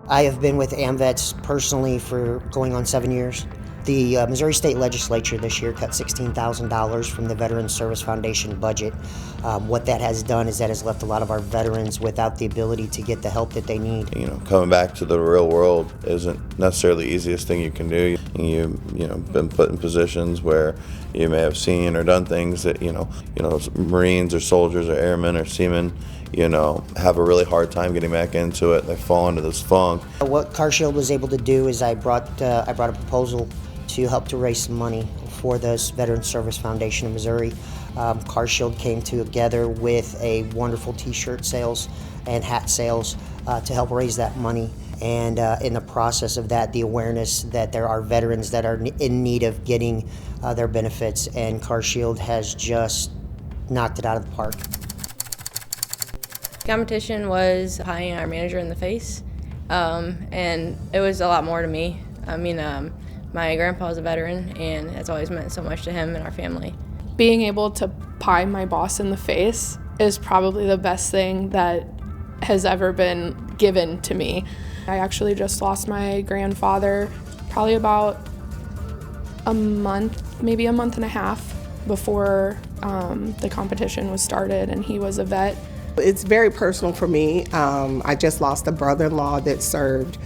I have been with Amvets personally for going on 7 years. The Missouri State Legislature this year cut $16,000 from the Veterans Service Foundation budget. What that has done is that has left a lot of our veterans without the ability to get the help that they need. Coming back to the real world isn't necessarily the easiest thing you can do. You've been put in positions where you may have seen or done things that, Marines or soldiers or airmen or seamen, have a really hard time getting back into it. They fall into this funk. What CarShield was able to do is I brought a proposal to help to raise some money for this Veterans Service Foundation of Missouri. CarShield came together with a wonderful t-shirt sales and hat sales to help raise that money. And in the process of that, the awareness that there are veterans that are in need of getting their benefits, and CarShield has just knocked it out of the park. Competition was pieing our manager in the face, and it was a lot more to me. My grandpa's a veteran, and it's always meant so much to him and our family. Being able to pie my boss in the face is probably the best thing that has ever been given to me. I actually just lost my grandfather probably about a month, maybe a month and a half before the competition was started, and he was a vet. It's very personal for me. I just lost a brother-in-law that served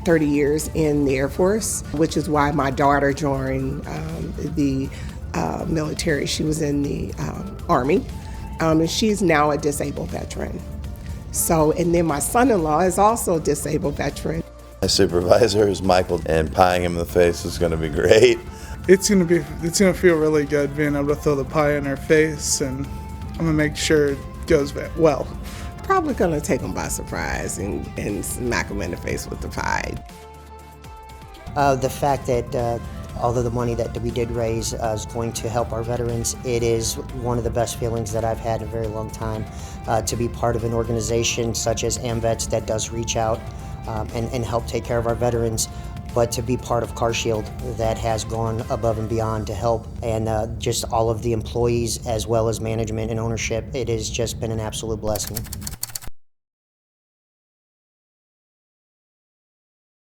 30 years in the Air Force, which is why my daughter joined the military. She was in the Army, and she's now a disabled veteran. And then my son-in-law is also a disabled veteran. My supervisor is Michael, and pieing him in the face is going to be great. It's going to feel really good being able to throw the pie in her face, and I'm going to make sure it goes well. Probably going to take them by surprise and smack them in the face with the pie. The fact that although the money that we did raise is going to help our veterans, it is one of the best feelings that I've had in a very long time to be part of an organization such as Amvets that does reach out and help take care of our veterans, but to be part of CarShield that has gone above and beyond to help, and just all of the employees as well as management and ownership. It has just been an absolute blessing.